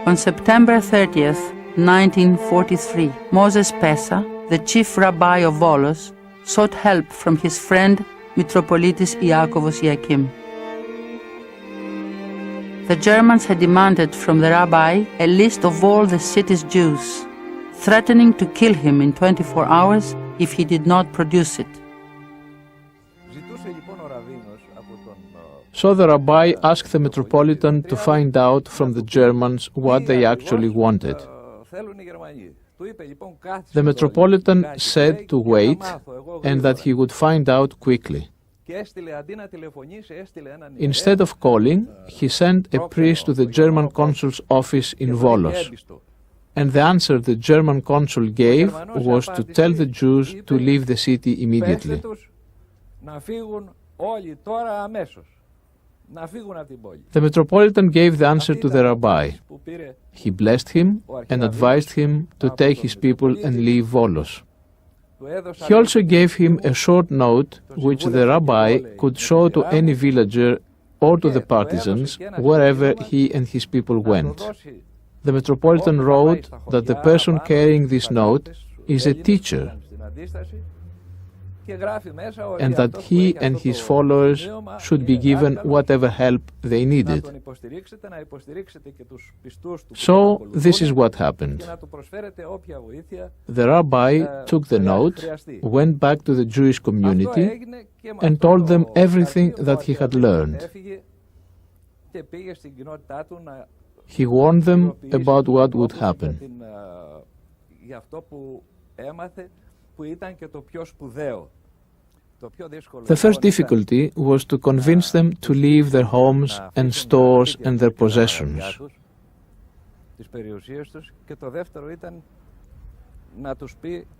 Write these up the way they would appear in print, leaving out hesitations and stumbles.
On September 30th, 1943, Moses Pesa, the chief rabbi of Volos, sought help from his friend Metropolitis Iakovos Iakim. The Germans had demanded from the rabbi a list of all the city's Jews, threatening to kill him in 24 hours if he did not produce it. So the rabbi asked the Metropolitan to find out from the Germans what they actually wanted. The Metropolitan said to wait and that he would find out quickly. Instead of calling, he sent a priest to the German consul's office in Volos. And the answer the German consul gave was to tell the Jews to leave the city immediately. The Metropolitan gave the answer to the rabbi. He blessed him and advised him to take his people and leave Volos. He also gave him a short note which the rabbi could show to any villager or to the partisans wherever he and his people went. The Metropolitan wrote that the person carrying this note is a teacher and that he and his followers should be given whatever help they needed. So this is what happened. The rabbi took the note, went back to the Jewish community, and told them everything that he had learned. He warned them about what would happen. The first difficulty was to convince them to leave their homes and stores and their possessions.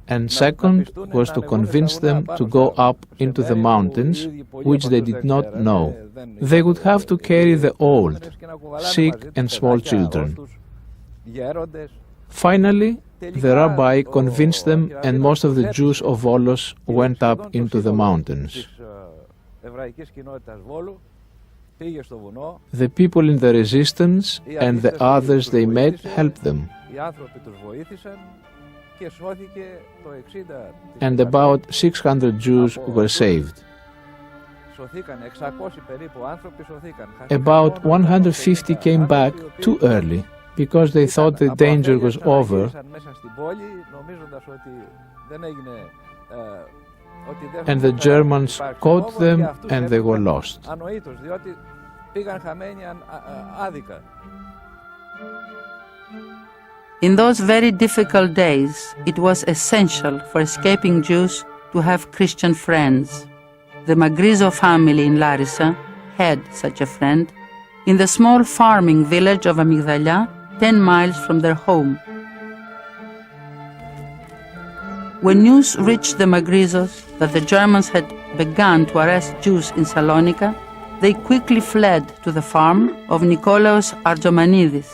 And second was to convince them to go up into the mountains, which they did not know. They would have to carry the old, sick and small children. Finally, the rabbi convinced them, and most of the Jews of Volos went up into the mountains. The people in the resistance and the others they met helped them. And about 600 Jews were saved. About 150 came back too early because they thought the danger was over, and the Germans caught them and they were lost. In those very difficult days, it was essential for escaping Jews to have Christian friends. The Magrizo family in Larissa had such a friend in the small farming village of Amygdalia, 10 miles from their home. When news reached the Magrizos that the Germans had begun to arrest Jews in Salonika, they quickly fled to the farm of Nikolaos Arjomanidis.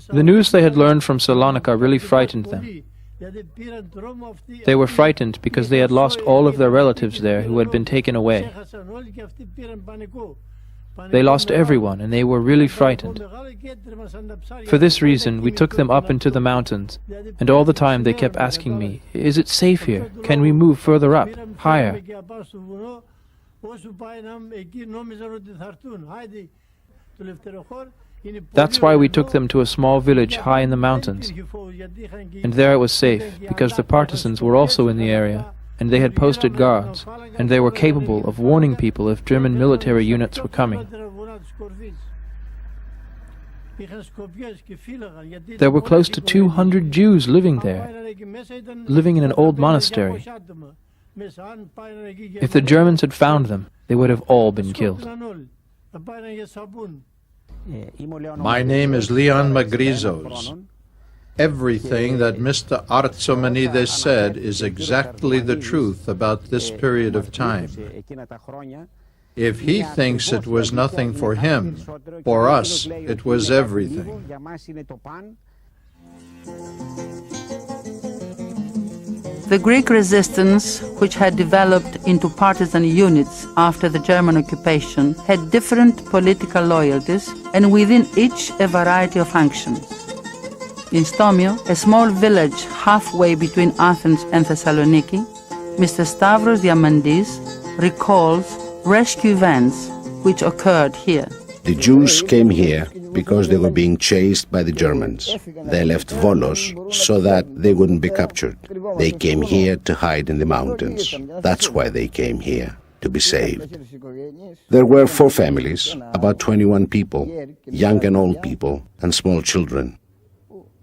The news they had learned from Salonika really frightened them. They were frightened because they had lost all of their relatives there who had been taken away. They lost everyone, and they were really frightened. For this reason, we took them up into the mountains, and all the time they kept asking me, "Is it safe here? Can we move further up, higher?" That's why we took them to a small village high in the mountains, and there it was safe, because the partisans were also in the area, and they had posted guards, and they were capable of warning people if German military units were coming. There were close to 200 Jews living there, living in an old monastery. If the Germans had found them, they would have all been killed. My name is Leon Magrizos. Everything that Mr. Artsomanides said is exactly the truth about this period of time. If he thinks it was nothing for him, for us it was everything. The Greek resistance, which had developed into partisan units after the German occupation, had different political loyalties and within each a variety of functions. In Stomio, a small village halfway between Athens and Thessaloniki, Mr. Stavros Diamandis recalls rescue events which occurred here. The Jews came here because they were being chased by the Germans. They left Volos so that they wouldn't be captured. They came here to hide in the mountains. That's why they came here, to be saved. There were 4 families, about 21 people, young and old people, and small children.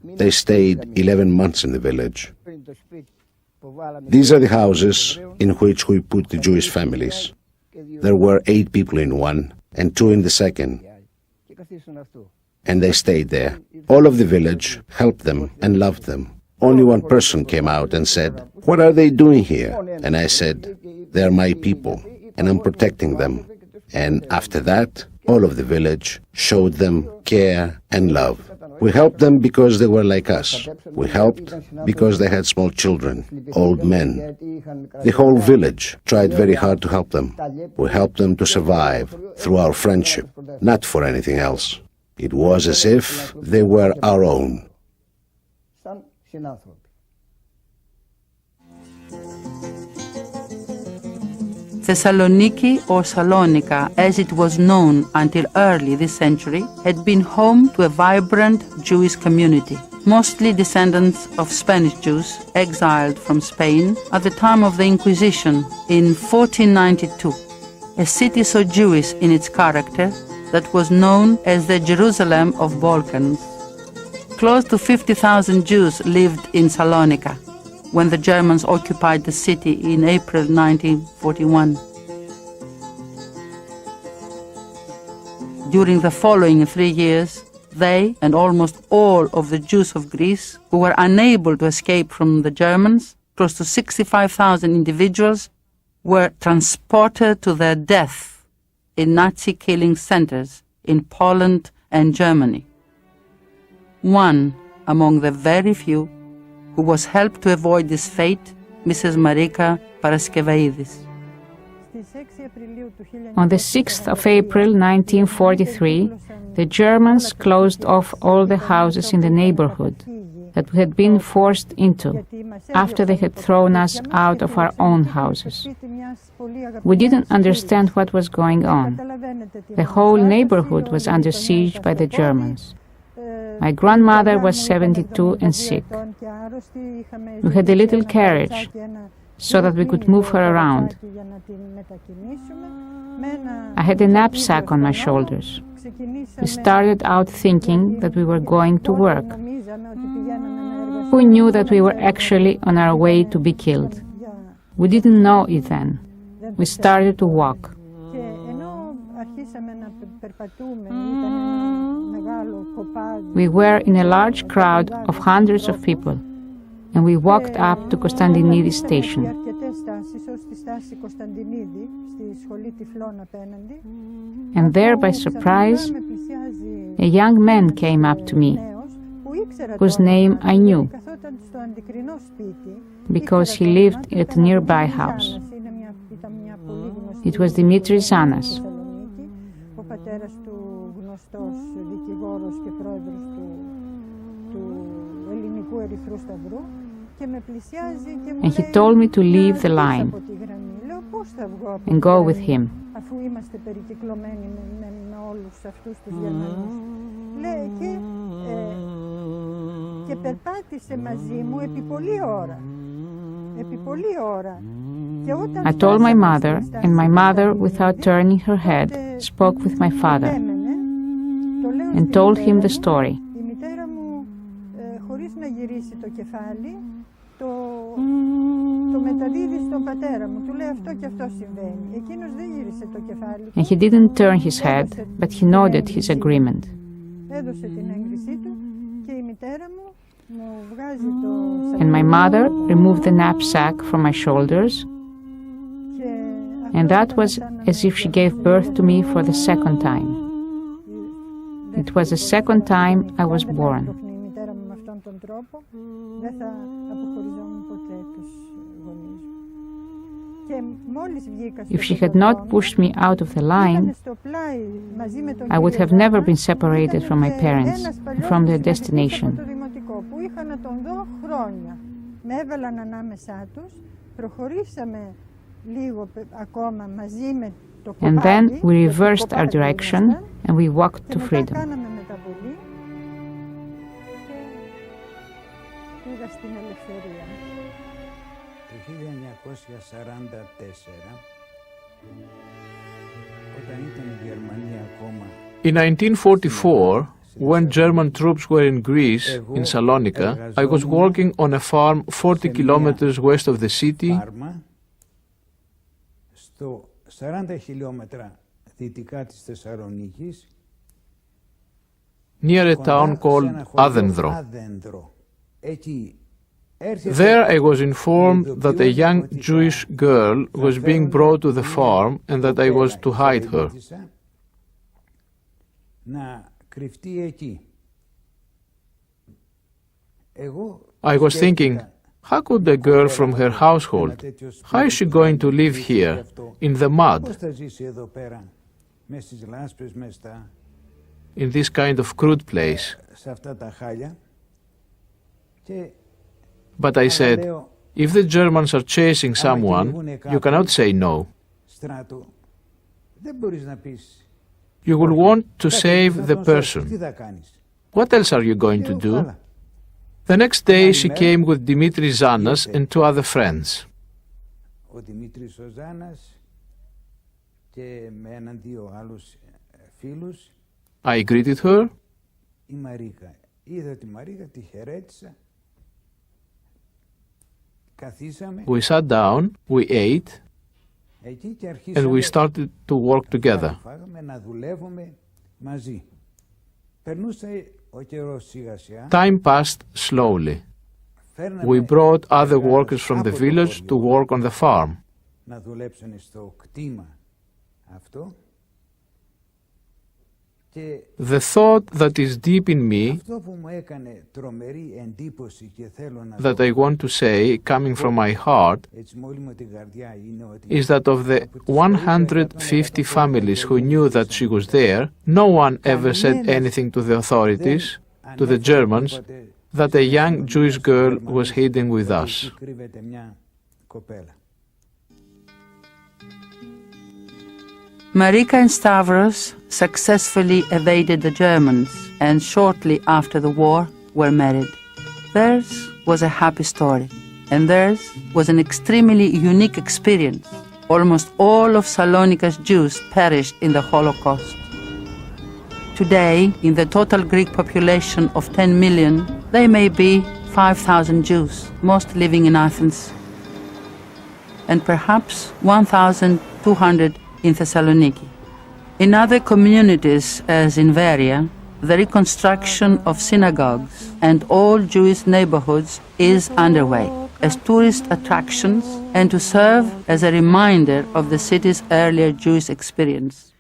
They stayed 11 months in the village. These are the houses in which we put the Jewish families. There were 8 people in one and 2 in the second. And they stayed there. All of the village helped them and loved them. Only one person came out and said, "What are they doing here?" And I said, "They're my people, and I'm protecting them." And after that, all of the village showed them care and love. We helped them because they were like us. We helped because they had small children, old men. The whole village tried very hard to help them. We helped them to survive through our friendship, not for anything else. It was as if they were our own. Thessaloniki, or Salonika, as it was known until early this century, had been home to a vibrant Jewish community, mostly descendants of Spanish Jews exiled from Spain at the time of the Inquisition in 1492, a city so Jewish in its character that was known as the Jerusalem of Balkans. Close to 50,000 Jews lived in Salonika when the Germans occupied the city in April 1941. During the following 3 years, they and almost all of the Jews of Greece who were unable to escape from the Germans, close to 65,000 individuals, were transported to their death in Nazi killing centers in Poland and Germany. One among the very few who was helped to avoid this fate, Mrs. Marika Paraskevaidis. On the 6th of April 1943, the Germans closed off all the houses in the neighborhood that we had been forced into after they had thrown us out of our own houses. We didn't understand what was going on. The whole neighborhood was under siege by the Germans. My grandmother was 72 and sick. We had a little carriage so that we could move her around. I had a knapsack on my shoulders. We started out thinking that we were going to work. Who knew that we were actually on our way to be killed? We didn't know it then. We started to walk. We were in a large crowd of hundreds of people, and we walked up to Konstantinidi station. And there, by surprise, a young man came up to me, whose name I knew, because he lived at a nearby house. It was Dimitris Zanas. And he told me to leave the line and go with him. I told my mother, and my mother, without turning her head, spoke with my father and told him the story. And he didn't turn his head, but he nodded his agreement. And my mother removed the knapsack from my shoulders, and that was as if she gave birth to me for the second time. It was the second time I was born. If she had not pushed me out of the line, I would have never been separated from my parents and from their destination. And then we reversed our direction and we walked to freedom. In 1944, when German troops were in Greece, in Salonika, I was working on a farm 40 kilometers west of the city, near a town called Adendro. There I was informed that a young Jewish girl was being brought to the farm and that I was to hide her. I was thinking, how could a girl from her household, how is she going to live here, in the mud, in this kind of crude place? But I said, if the Germans are chasing someone, you cannot say no. You will want to save the person. What else are you going to do? The next day she came with Dimitris Zanas and two other friends. I greeted her. We sat down, we ate, and we started to work together. Time passed slowly. We brought other workers from the village to work on the farm. The thought that is deep in me, that I want to say, coming from my heart, is that of the 150 families who knew that she was there, no one ever said anything to the authorities, to the Germans, that a young Jewish girl was hidden with us. Marika and Stavros successfully evaded the Germans and shortly after the war were married. Theirs was a happy story, and theirs was an extremely unique experience. Almost all of Salonika's Jews perished in the Holocaust. Today, in the total Greek population of 10 million, there may be 5,000 Jews, most living in Athens, and perhaps 1,200 in Thessaloniki. In other communities, as in Veria, the reconstruction of synagogues and all Jewish neighborhoods is underway as tourist attractions and to serve as a reminder of the city's earlier Jewish experience.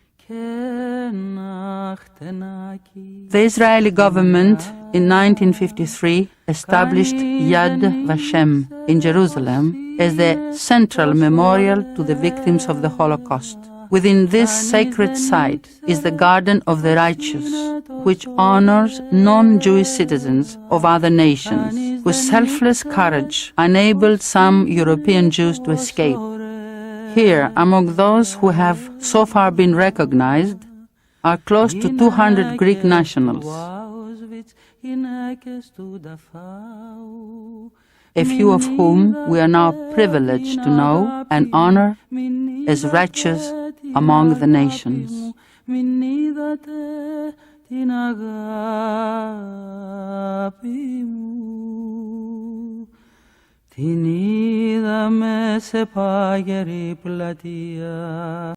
The Israeli government in 1953 established Yad Vashem in Jerusalem as the central memorial to the victims of the Holocaust. Within this sacred site is the Garden of the Righteous, which honors non-Jewish citizens of other nations, whose selfless courage enabled some European Jews to escape. Here, among those who have so far been recognized, are close to 200 Greek nationals, a few of whom we are now privileged to know and honor as righteous among the nations. Την είδαμε σε πάγερη πλατεία.